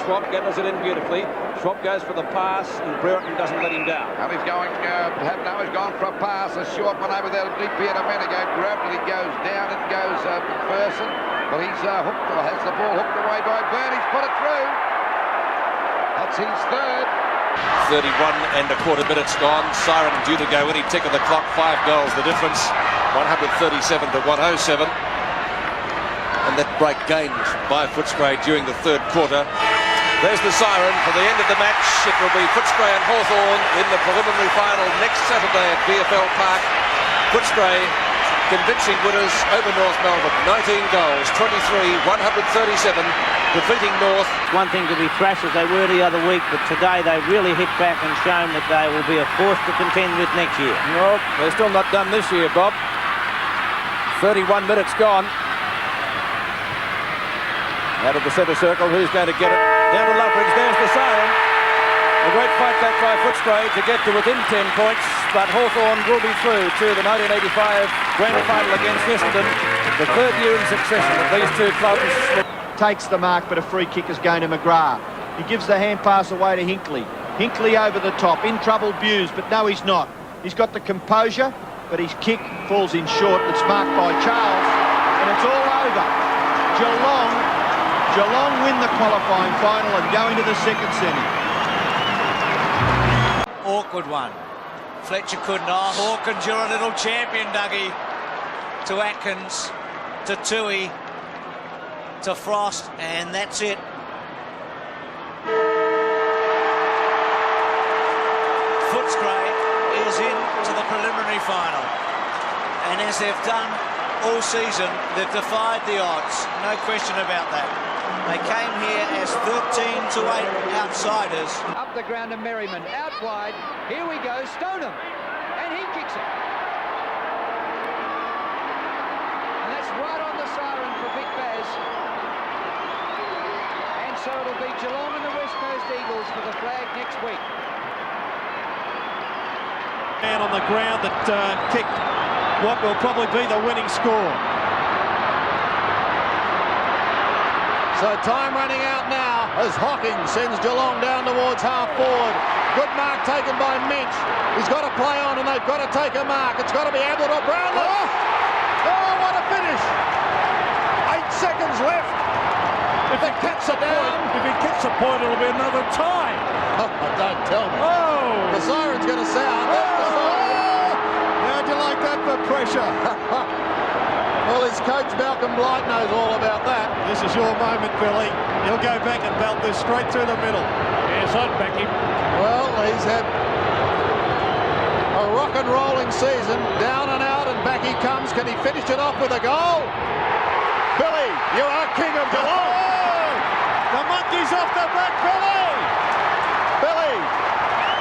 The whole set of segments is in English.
Schwab gathers it in beautifully. Schwab goes for the pass, and Brereton doesn't let him down. Now he's going, now he's gone for a pass. A short one over there deep here a minute ago. Grabbed it, he goes down, and goes McPherson. But he's hooked, or has the ball hooked away by Byrne. He's put it through. That's his third. 31 and a quarter minutes gone. Siren due to go any tick of the clock. 5 goals the difference. 137 to 107. And that break gained by Footscray during the third quarter. There's the siren for the end of the match. It will be Footscray and Hawthorn in the preliminary final next Saturday at VFL Park. Footscray convincing winners over North Melbourne. 19 goals, 23-137, defeating North. One thing to be thrashed as they were the other week, but today they really hit back and shown that they will be a force to contend with next year. No, they're still not done this year, Bob. 31 minutes gone. Out of the centre circle, who's going to get it? Down to Loveridge, there's the siren. A great fight back by Footscray to get to within 10 points, but Hawthorn will be through to the 1985 Grand Final against Essendon. The third year in succession that these two clubs. Takes the mark, but a free kick is going to McGrath. He gives the hand pass away to Hinkley. Hinkley over the top, in trouble Buse, but no, he's not. He's got the composure, but his kick falls in short. It's marked by Charles, and it's all over. Geelong win the qualifying final and go into the second semi. Awkward one. Fletcher couldn't. Oh, Hawkins, you're a little champion, Dougie. To Atkins, to Tui, to Frost, and that's it. Footscray is into the preliminary final. And as they've done all season, they've defied the odds. No question about that. They came here as 13-8 outsiders. Up the ground to Merriman, out wide. Here we go, Stoneham, and he kicks it. And that's right on the siren for Big Baz. And so it'll be Geelong and the West Coast Eagles for the flag next week. Man on the ground that kicked what will probably be the winning score. So time running out now as Hawkins sends Geelong down towards half forward. Good mark taken by Minch. He's got to play on and they've got to take a mark. It's got to be Ablett or Brownlee. Oh, what a finish. 8 seconds left. If he kicks a point, it'll be another tie. Oh, don't tell me. Oh! The siren's going to sound. How'd you like that for pressure? Well, his coach Malcolm Blight knows all about that. This is your moment, Billy. He'll go back and belt this straight through the middle. Yes, I'd back him. Well, he's had a rock and rolling season. Down and out, and back he comes. Can he finish it off with a goal? Billy, you are king of Geelong. Oh, the monkey's off the back, Billy. Billy.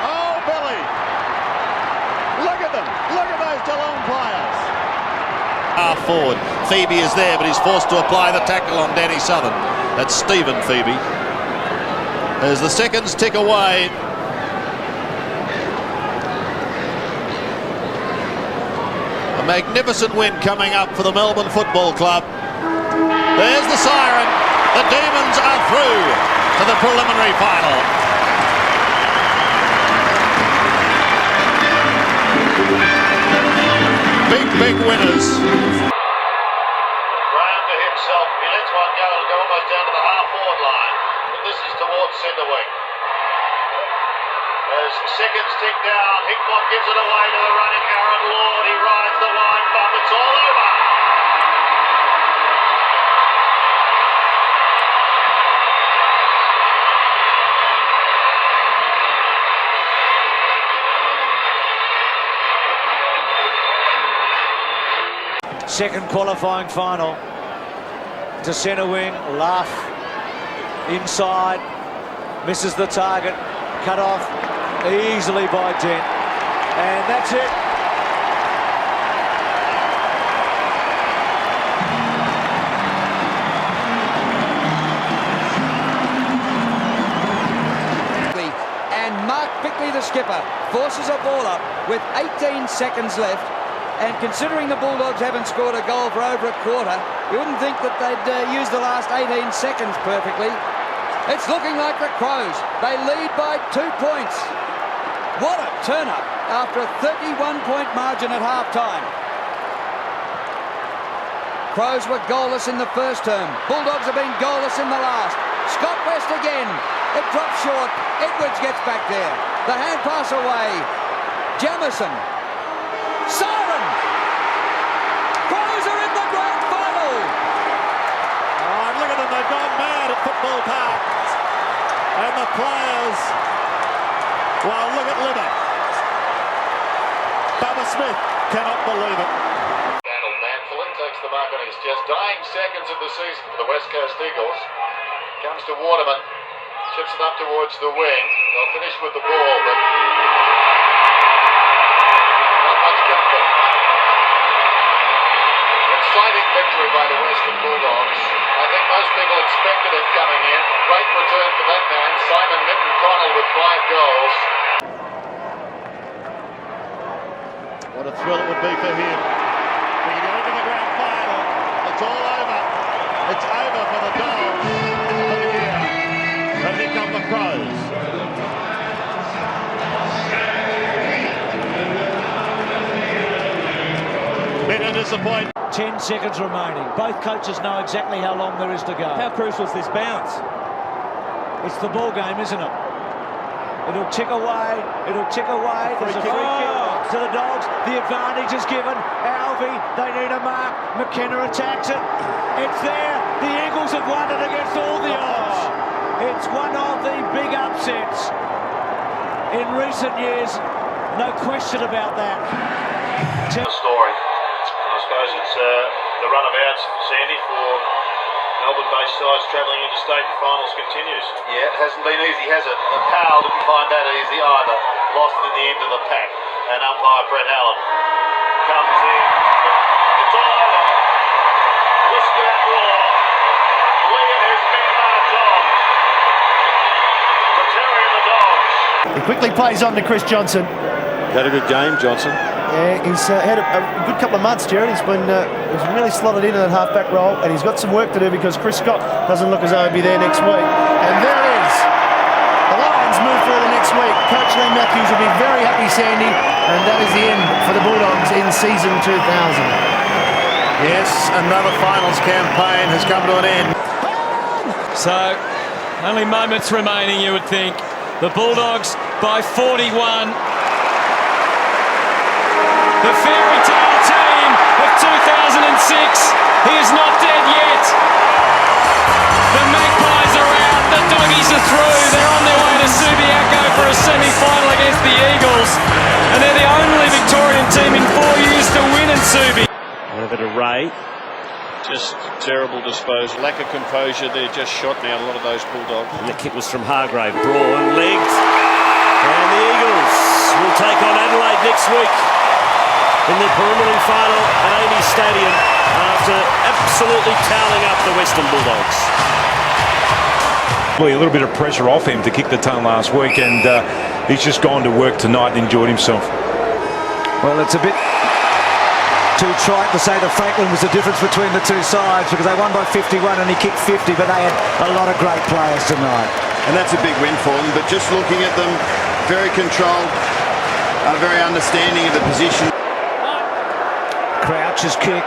Oh, Billy. Look at them. Look at those Geelong players. Half forward. Phoebe is there, but he's forced to apply the tackle on Danny Southern. That's Stephen Phoebe. As the seconds tick away. A magnificent win coming up for the Melbourne Football Club. There's the siren. The Demons are through to the preliminary final. Big winners. Graham to himself. He lets one go. It'll go almost down to the half-forward line. But this is towards centre wing. As seconds tick down, Hickmott gives it away to the running Aaron Lord. He rides the wide bump. It's all over. Second qualifying final to centre wing, Luff inside, misses the target, cut off easily by Dent, and that's it. And Mark Bickley, the skipper, forces a ball up with 18 seconds left. And considering the Bulldogs haven't scored a goal for over a quarter, you wouldn't think that they'd use the last 18 seconds perfectly. It's looking like the Crows. They lead by 2 points. What a turn-up after a 31-point margin at half-time. Crows were goalless in the first term. Bulldogs have been goalless in the last. Scott West again. It drops short. Edwards gets back there. The hand pass away. Jamison. Siren! Crows are in the grand final! Oh, look at them. They've gone mad at Football Park. And the players, well, look at Limmer. Bubba Smith cannot believe it. Handled manfully, takes the mark on his just dying seconds of the season for the West Coast Eagles. Comes to Waterman, chips it up towards the wing. They'll finish with the ball, but not much comfort. Exciting victory by the Western Bulldogs. I think most people expected it coming in. Great return for that man, Simon Minton-Connell, with 5 goals. What a thrill it would be for him. We can go into the grand final. It's all over. It's over for the Dogs for the year. And here come the Crows. Bitter disappointment. 10 seconds remaining. Both coaches know exactly how long there is to go. How crucial is this bounce? It's the ball game, isn't it? It'll tick away. It'll tick away. There's a free kick to the Dogs. The advantage is given. Alvey, they need a mark. McKenna attacks it. It's there. The Eagles have won it against all the odds. It's one of the big upsets in recent years. No question about that. The story. I suppose it's the run of outs, Sandy, for Melbourne-based sides travelling into state finals continues. Yeah, it hasn't been easy, has it? Powell didn't find that easy either. Lost it in the end of the pack. And umpire Brett Allen comes in. It's all over. Whiskey at Raw. Lee and his men march on. For Terry and the Dogs. He quickly plays on to Chris Johnson. Had a good game, Johnson. Yeah, he's had a good couple of months, Jared. He's really slotted into that halfback role, and he's got some work to do because Chris Scott doesn't look as though he'll be there next week. And there it is. The Lions move further next week. Coach Lee Matthews will be very happy, Sandy, and that is the end for the Bulldogs in season 2000. Yes, another finals campaign has come to an end. So, only moments remaining, you would think. The Bulldogs by 41. The fairy tale team of 2006. He is not dead yet. The Magpies are out. The Doggies are through. They're on their way to Subiaco for a semi-final against the Eagles. And they're the only Victorian team in 4 years to win in Subi. Over to Ray. Just terrible disposal. Lack of composure there, just shot down a lot of those Bulldogs. And the kick was from Hargrave. Braun, legged. And the Eagles will take on Adelaide next week in the preliminary final at Amy Stadium after absolutely toweling up the Western Bulldogs. A little bit of pressure off him to kick the ton last week, and he's just gone to work tonight and enjoyed himself. Well, it's a bit too trite to say that Franklin was the difference between the two sides because they won by 51 and he kicked 50, but they had a lot of great players tonight. And that's a big win for them, but just looking at them, very controlled, very understanding of the position. Crouch's kick.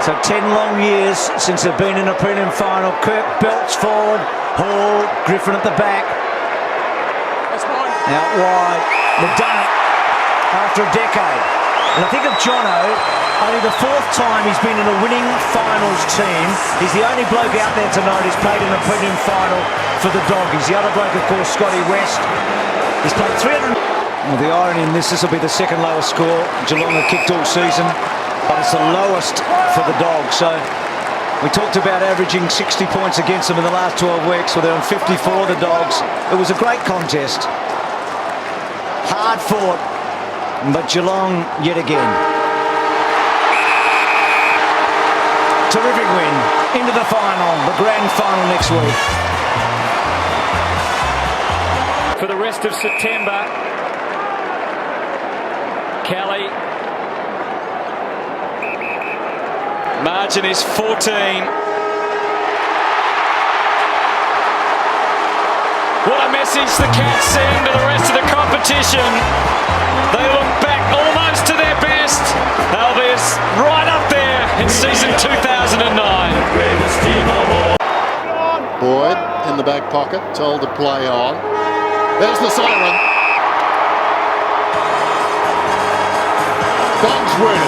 So 10 long years since they've been in a prelim final. Kirk belts forward. Hall, Griffin at the back. Out wide. They've done it after a decade. And I think of Jono, only the 4th time he's been in a winning finals team. He's the only bloke out there tonight who's played in a prelim final for the Doggies. The other bloke, of course, Scotty West. He's played 300. Well, the irony in this will be the second lowest score Geelong have kicked all season, but it's the lowest for the Dogs. So we talked about averaging 60 points against them in the last 12 weeks. Well, they're on 54, the Dogs. It was a great contest. Hard fought, but Geelong yet again. Terrific win. Into the final, the grand final next week. For the rest of September, Kelly. Margin is 14. What a message the Cats send to the rest of the competition. They look back almost to their best. They'll be right up there in season 2009. Boyd in the back pocket, told to play on. There's the siren. Dogs win.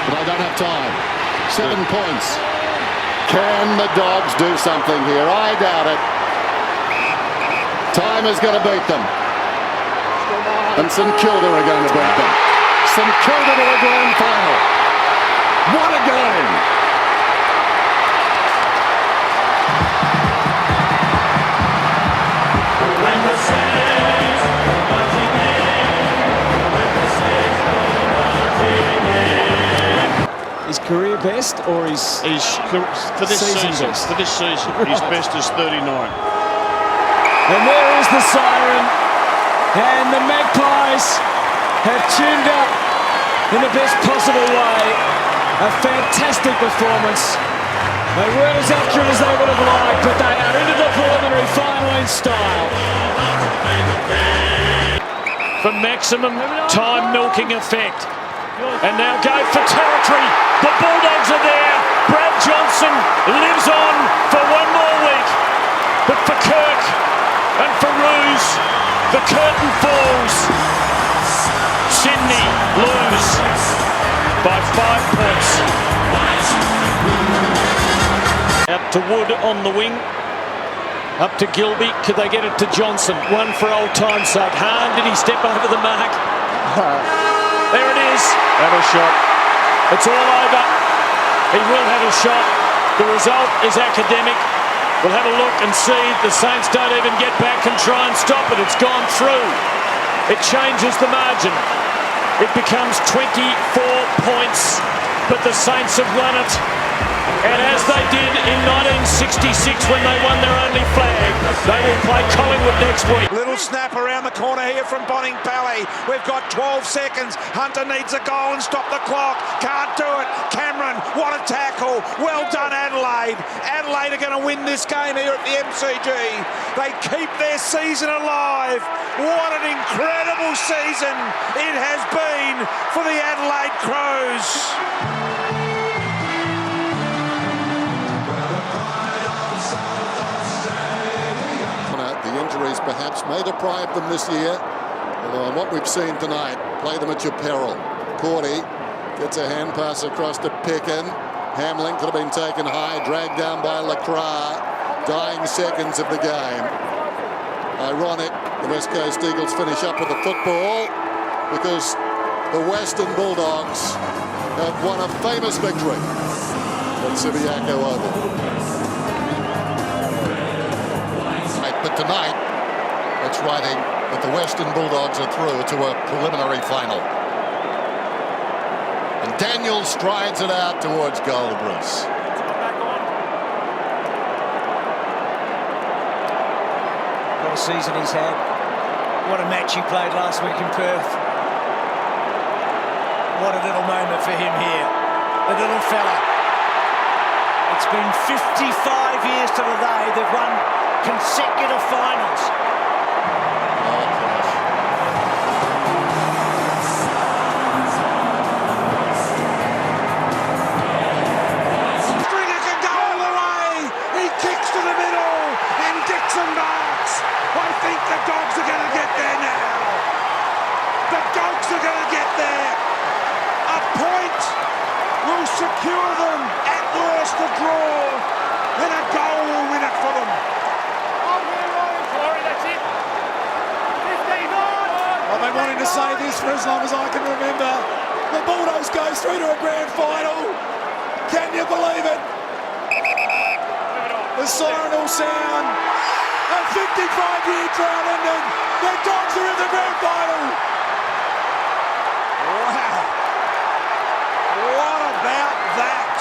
But I don't have time. 7 points. Can the Dogs do something here? I doubt it. Time is going to beat them. And St Kilda are going to beat them. St Kilda to the grand final. What a game! His career best or his for this season best? For this season, his best is 39. And there is the siren. And the Magpies have tuned up in the best possible way. A fantastic performance. They weren't as accurate as they would have liked, but they are into the preliminary final in style. For maximum time milking effect. And now go for territory. The Bulldogs are there. Brad Johnson lives on for one more week. But for Kirk and for Roos, the curtain falls. Sydney lose by 5 points. Out to Wood on the wing. Up to Gilby. Could they get it to Johnson? One for old time's sake. Hahn, did he step over the mark? There it is. Have a shot. It's all over. He will have a shot. The result is academic. We'll have a look and see. The Saints don't even get back and try and stop it. It's gone through. It changes the margin. It becomes 24 points. But the Saints have won it. And as they did in 1966 when they won their only flag, they will play Collingwood next week. Little snap around the corner here from Bonning Pally. We've got 12 seconds. Hunter needs a goal and stop the clock. Can't do it. Cameron, what a tackle. Well done, Adelaide. Adelaide are going to win this game here at the MCG. They keep their season alive. What an incredible season it has been for the Adelaide Crows. The injuries perhaps may deprive them this year. Although on what we've seen tonight, play them at your peril. Cordy gets a hand pass across to Pickin. Hamlin could have been taken high, dragged down by Lacroix. Dying seconds of the game. Ironic, the West Coast Eagles finish up with the football because the Western Bulldogs have won a famous victory at Subiaco Oval. But tonight, it's writing that the Western Bulldogs are through to a preliminary final. And Daniel strides it out towards goal, Bruce. What a season he's had. What a match he played last week in Perth. What a little moment for him here. The little fella. It's been 55 years to the day they've won consecutive finals. Stringer can go all the way. He kicks to the middle and Dixon marks. I think the Dogs are going to get there now. The Dogs are going to get there. A point will secure them, at worst a draw, and a goal will win it for them. I've been wanting to say this for as long as I can remember. The Bulldogs go through to a grand final. Can you believe it? The siren will sound. A 55-year drought ending. The Dogs are in the grand final. Wow. What about that?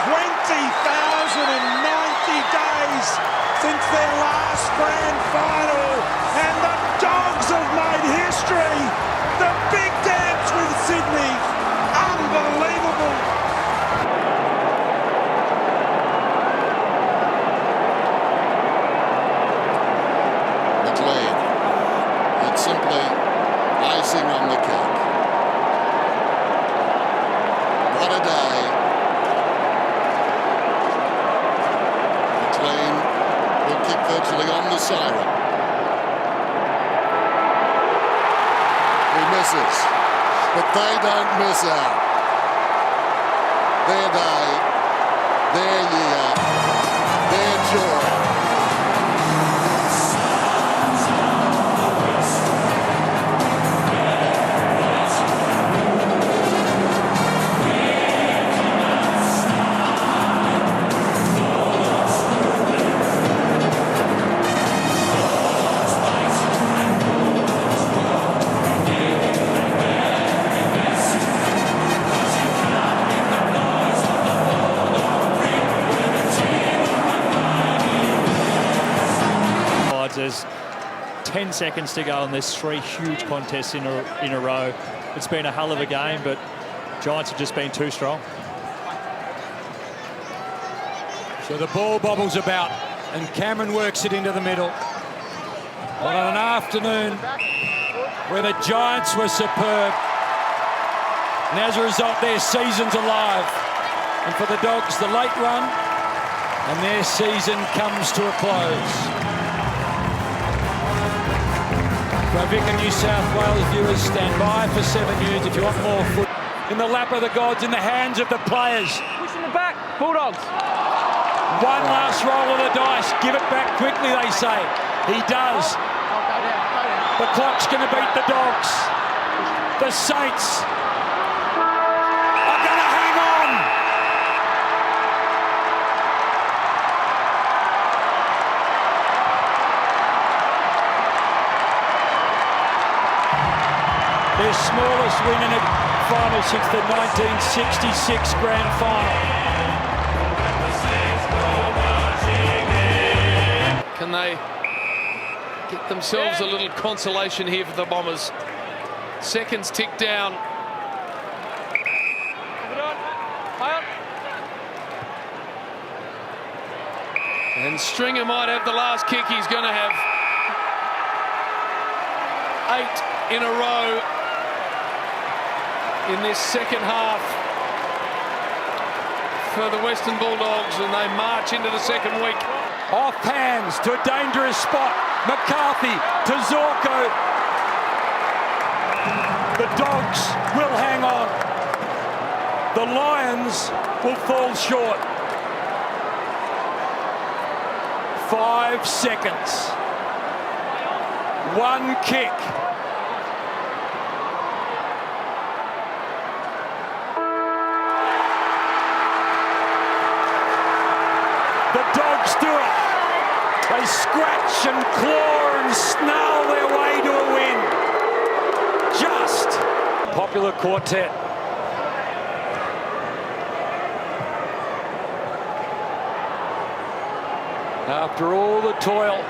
20,090 days since their last grand final, and the Dogs have made history. The big dance with Sydney. Unbelievable. What a day. McLean will kick virtually on the siren. He misses, but they don't miss out. Their day, their year, their joy. There's 10 seconds to go and there's 3 huge contests in a row. It's been a hell of a game, but Giants have just been too strong. So the ball bobbles about and Cameron works it into the middle. What an afternoon where the Giants were superb. And as a result, their season's alive. And for the Dogs, the late run, and their season comes to a close. Vic and New South Wales viewers, stand by for 7 News if you want more foot. In the lap of the gods, in the hands of the players. Push in the back, Bulldogs. One last roll of the dice. Give it back quickly, they say. He does. The clock's going to beat the Dogs. The Saints are going to hang on. Their smallest win in a final since the 1966 Grand Final. Can they get themselves a little consolation here for the Bombers? Seconds tick down. And Stringer might have the last kick. He's going to have 8 in a row in this second half for the Western Bulldogs, and they march into the second week. Off hands to a dangerous spot. McCarthy to Zorko. The Dogs will hang on. The Lions will fall short. 5 seconds. 1 kick. The Dogs do it. They scratch and claw and snarl their way to a win. Just. Popular quartet. After all the toil,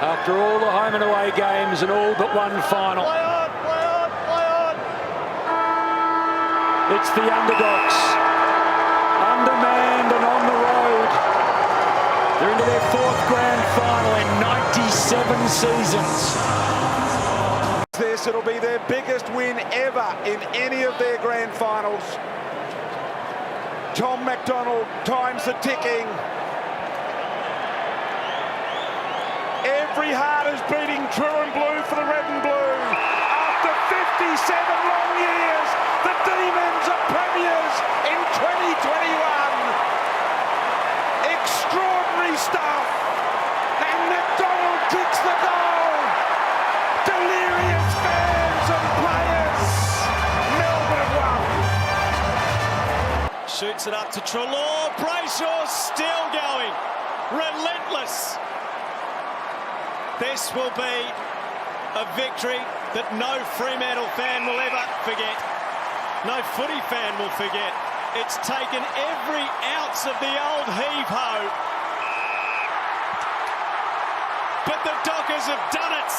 after all the home and away games and all but one final. Play on, play on, play on. It's the underdogs. Undermanned and on the road. They're into their 4th grand final in 97 seasons. This, it'll be their biggest win ever in any of their grand finals. Tom McDonald times the ticking. Every heart is beating true and blue for the red and blue. After 57 long years, the Demons are premiers in 2021. Extraordinary stuff. And McDonald kicks the goal. Delirious fans and players. Melbourne have won. Shoots it up to Treloar. Brayshaw still going. Relentless. This will be a victory that no Fremantle fan will ever forget. No footy fan will forget. It's taken every ounce of the old heave-ho. But the Dockers have done it.